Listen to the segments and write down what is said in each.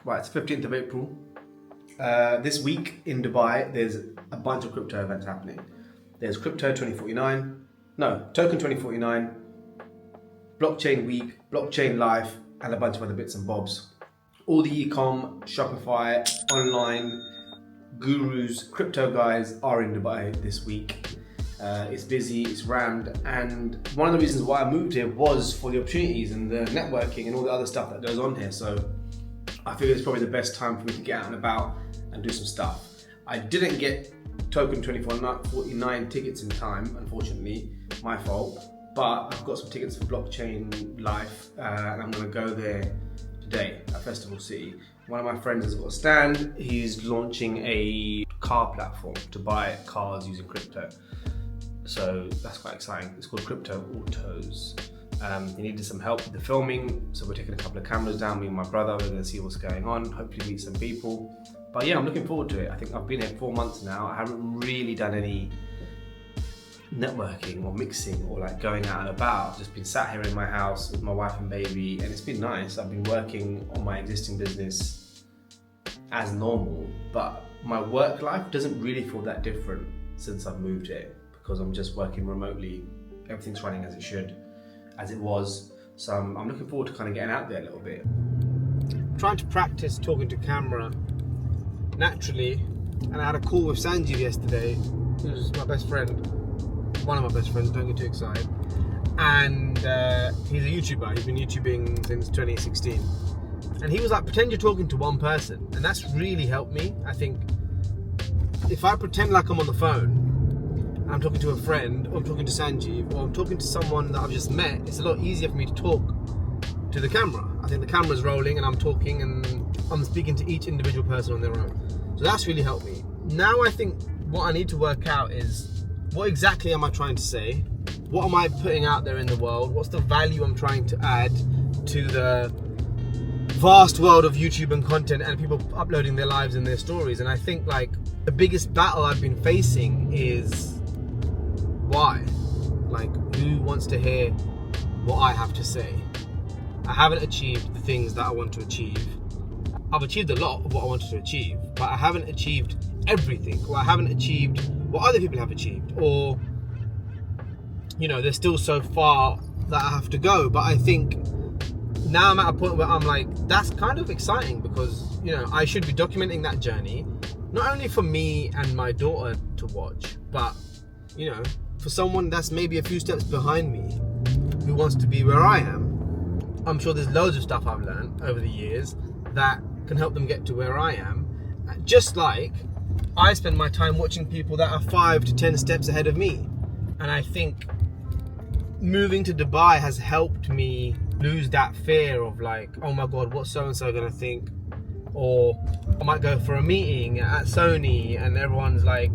Right, it's 15th of April. This week in Dubai, there's a bunch of crypto events happening. There's Crypto 2049, Token 2049, Blockchain Week, Blockchain Life, and a bunch of other bits and bobs. All the e-com, Shopify, online, gurus, crypto guys are in Dubai this week. It's busy, it's rammed, and one of the reasons why I moved here was for the opportunities and the networking and all the other stuff that goes on here. So I figured it's probably the best time for me to get out and about and do some stuff. I didn't get Token 2049 tickets in time, unfortunately, my fault, but I've got some tickets for Blockchain Life, and I'm going to go there today at Festival City. One of my friends has got a stand. He's launching a car platform to buy cars using crypto. So that's quite exciting. It's called Crypto Autos. He needed some help with the filming, so we're taking a couple of cameras down, me and my brother. We're going to see what's going on, hopefully meet some people. But yeah, I'm looking forward to it. I think I've been here 4 months now. I haven't really done any networking or mixing or like going out and about. I've just been sat here in my house with my wife and baby, and it's been nice. I've been working on my existing business as normal, but my work life doesn't really feel that different since I've moved here, because I'm just working remotely. Everything's running as it should, as it was. So I'm looking forward to kind of getting out there a little bit. Trying to practice talking to camera naturally, and I had a call with Sanjeev yesterday, who's my best friend, one of my best friends, don't get too excited, and he's a YouTuber. He's been YouTubing since 2016, and he was like, pretend you're talking to one person, and that's really helped me. I think if I pretend like I'm on the phone, I'm talking to a friend, or I'm talking to Sanjeev, or I'm talking to someone that I've just met, it's a lot easier for me to talk to the camera. I think the camera's rolling and I'm talking and I'm speaking to each individual person on their own. So that's really helped me. Now I think what I need to work out is, what exactly am I trying to say? What am I putting out there in the world? What's the value I'm trying to add to the vast world of YouTube and content and people uploading their lives and their stories? And I think like the biggest battle I've been facing is why? Like, who wants to hear what I have to say? I haven't achieved the things that I want to achieve. I've achieved a lot of what I wanted to achieve, but I haven't achieved everything, or I haven't achieved what other people have achieved, or, you know, there's still so far that I have to go. But I think now I'm at a point where I'm like, that's kind of exciting, because, you know, I should be documenting that journey, not only for me and my daughter to watch, but, you know, for someone that's maybe a few steps behind me who wants to be where I am. I'm sure there's loads of stuff I've learned over the years that can help them get to where I am. Just like I spend my time watching people that are 5 to 10 steps ahead of me. And I think moving to Dubai has helped me lose that fear of like, oh my God, what's so-and-so gonna think? Or I might go for a meeting at Sony and everyone's like,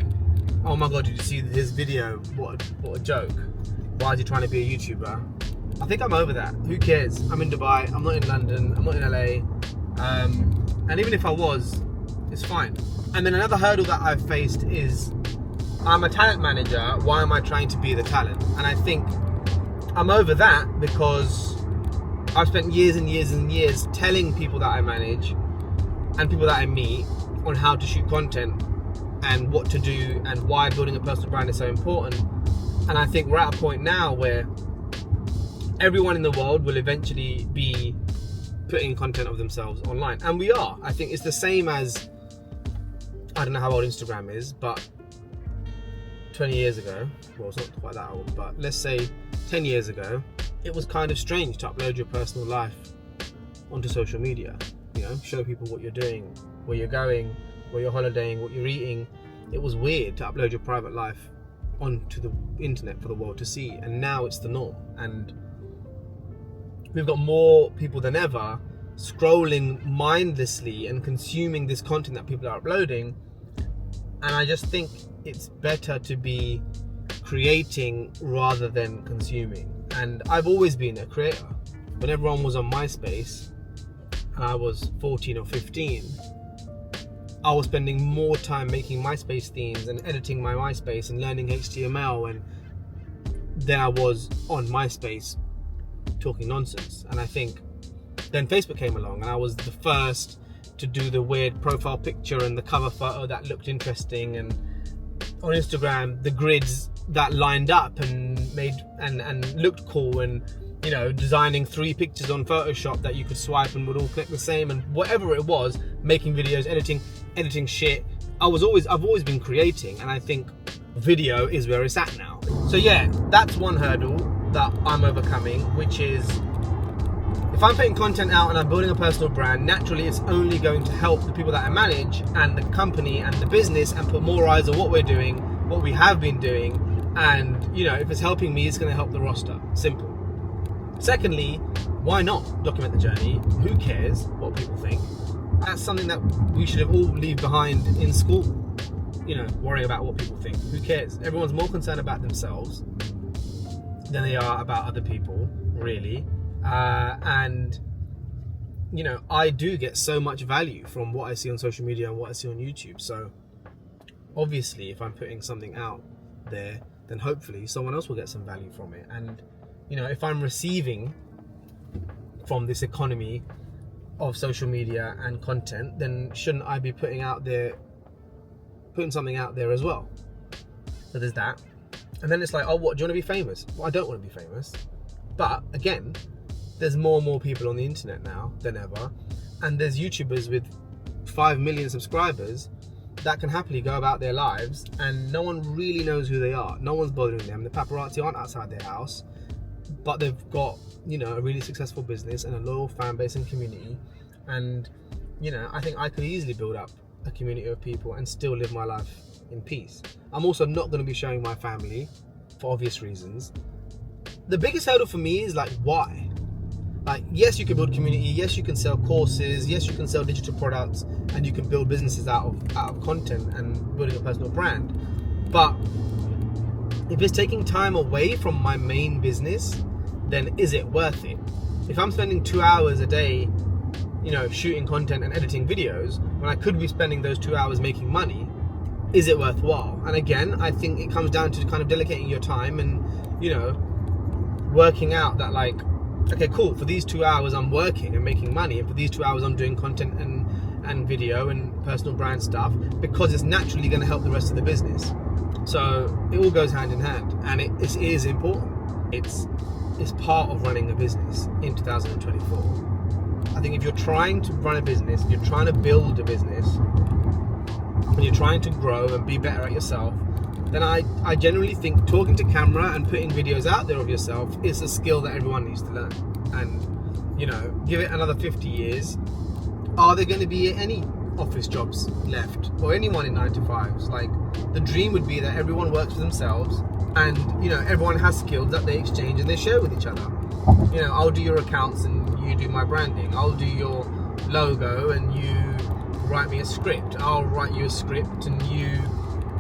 oh my God, did you see his video? What a joke. Why is he trying to be a YouTuber? I think I'm over that. Who cares? I'm in Dubai, I'm not in London, I'm not in LA. And even if I was, it's fine. And then another hurdle that I've faced is, I'm a talent manager, why am I trying to be the talent? And I think I'm over that, because I've spent years and years and years telling people that I manage and people that I meet on how to shoot content and what to do and why building a personal brand is so important. And I think we're at a point now where everyone in the world will eventually be putting content of themselves online, and we are. I think it's the same as, I don't know how old Instagram is, but 20 years ago, well, it's not quite that old, but let's say 10 years ago, it was kind of strange to upload your personal life onto social media. You know, show people what you're doing, where you're going, where you're holidaying, what you're eating. It was weird to upload your private life onto the internet for the world to see, and now it's the norm. And we've got more people than ever scrolling mindlessly and consuming this content that people are uploading. And I just think it's better to be creating rather than consuming. And I've always been a creator. When everyone was on MySpace and I was 14 or 15, I was spending more time making MySpace themes and editing my MySpace and learning HTML than I was on MySpace talking nonsense. And I think then Facebook came along and I was the first to do the weird profile picture and the cover photo that looked interesting, and on Instagram the grids that lined up and made and looked cool, and you know, designing 3 pictures on Photoshop that you could swipe and would all click the same, and whatever it was, making videos, editing shit. I've always been creating, and I think video is where it's at now. So yeah, that's one hurdle that I'm overcoming, which is if I'm putting content out and I'm building a personal brand, naturally it's only going to help the people that I manage and the company and the business, and put more eyes on what we're doing, what we have been doing, and you know, if it's helping me, it's going to help the roster. Simple. Secondly, why not document the journey? Who cares what people think? That's something that we should have all leave behind in school. You know, worrying about what people think. Who cares? Everyone's more concerned about themselves than they are about other people, really. And you know, I do get so much value from what I see on social media and what I see on YouTube. So obviously, if I'm putting something out there, then hopefully someone else will get some value from it. And you know, if I'm receiving from this economy of social media and content, then shouldn't I be putting something out there as well? So there's that. And then it's like, oh, what, do you want to be famous? Well, I don't want to be famous. But again, there's more and more people on the internet now than ever. And there's YouTubers with 5 million subscribers that can happily go about their lives and no one really knows who they are. No one's bothering them. The paparazzi aren't outside their house, but they've got, you know, a really successful business and a loyal fan base and community. And you know, I think I could easily build up a community of people and still live my life in peace. I'm also not going to be showing my family for obvious reasons. The biggest hurdle for me is like, why? Like, yes, you can build community, yes, you can sell courses, yes, you can sell digital products, and you can build businesses out of content and building a personal brand. But if it's taking time away from my main business, then is it worth it? If I'm spending 2 hours a day, you know, shooting content and editing videos, when I could be spending those 2 hours making money, is it worthwhile? And again, I think it comes down to kind of delegating your time and, you know, working out that like, okay, cool, for these 2 hours I'm working and making money, and for these 2 hours I'm doing content and video and personal brand stuff, because it's naturally going to help the rest of the business. So it all goes hand in hand, and it is important. It's part of running a business in 2024. I think if you're trying to run a business, you're trying to build a business, and you're trying to grow and be better at yourself, then I generally think talking to camera and putting videos out there of yourself is a skill that everyone needs to learn. And, you know, give it another 50 years, are there going to be any office jobs left, or anyone in 9 to 5s? Like, the dream would be that everyone works for themselves, and, you know, everyone has skills that they exchange and they share with each other. You know, I'll do your accounts and you do my branding. I'll do your logo and you write me a script. I'll write you a script and you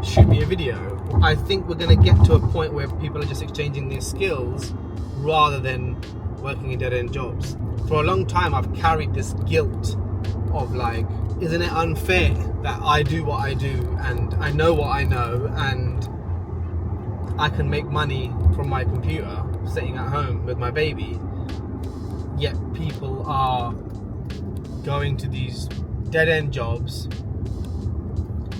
shoot me a video. I think we're going to get to a point where people are just exchanging their skills rather than working in dead-end jobs. For a long time, I've carried this guilt of like, isn't it unfair that I do what I do and I know what I know and I can make money from my computer sitting at home with my baby, yet people are going to these dead-end jobs.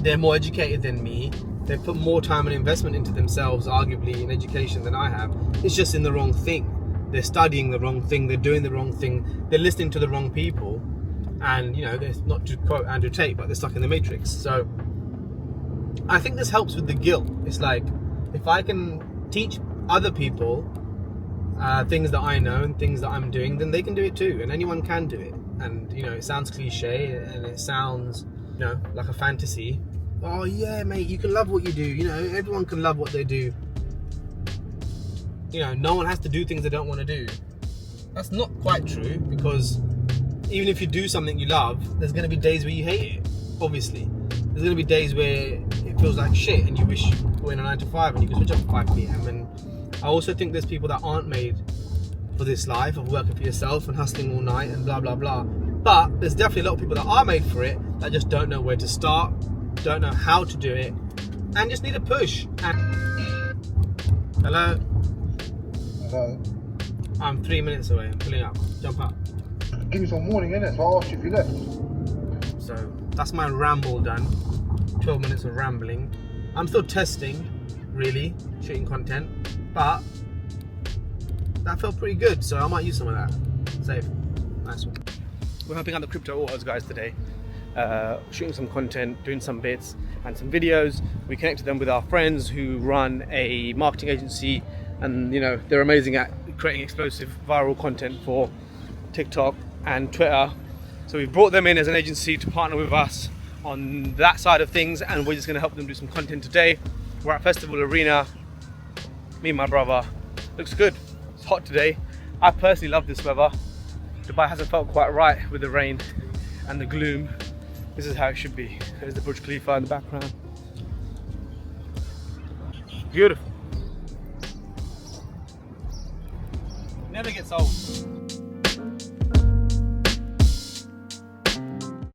They're more educated than me. They've put more time and investment into themselves, arguably, in education than I have. It's just in the wrong thing. They're studying the wrong thing. They're doing the wrong thing. They're listening to the wrong people. And, you know, they're not to quote Andrew Tate, but they're stuck in the matrix. So I think this helps with the guilt. It's like, if I can teach other people things that I know and things that I'm doing, then they can do it too. And anyone can do it. And, you know, it sounds cliche and it sounds, you know, like a fantasy. Oh yeah, mate, you can love what you do. You know, everyone can love what they do. You know, no one has to do things they don't want to do. That's not quite true, because even if you do something you love, there's going to be days where you hate it, obviously. There's going to be days where it feels like shit and you wish you were in a 9 to 5 and you could switch up at 5 p.m. And I also think there's people that aren't made for this life of working for yourself and hustling all night and blah, blah, blah. But there's definitely a lot of people that are made for it that just don't know where to start, don't know how to do it, and just need a push. And hello? Hello? I'm 3 minutes away. I'm pulling up. Jump up. Give me some warning, innit? So I asked you if you left. So that's my ramble done. 12 minutes of rambling. I'm still testing, really, shooting content, but that felt pretty good, so I might use some of that. Save. Nice one. We're helping out the crypto autos guys today, shooting some content, doing some bits and some videos. We connected them with our friends who run a marketing agency, and you know, they're amazing at creating explosive viral content for TikTok and Twitter. So we've brought them in as an agency to partner with us on that side of things, and we're just going to help them do some content today. We're at Festival Arena, me and my brother. Looks good. It's hot today. I personally love this weather. Dubai hasn't felt quite right with the rain and the gloom. This is how it should be. There's the Burj Khalifa in the background. Beautiful. Never gets old.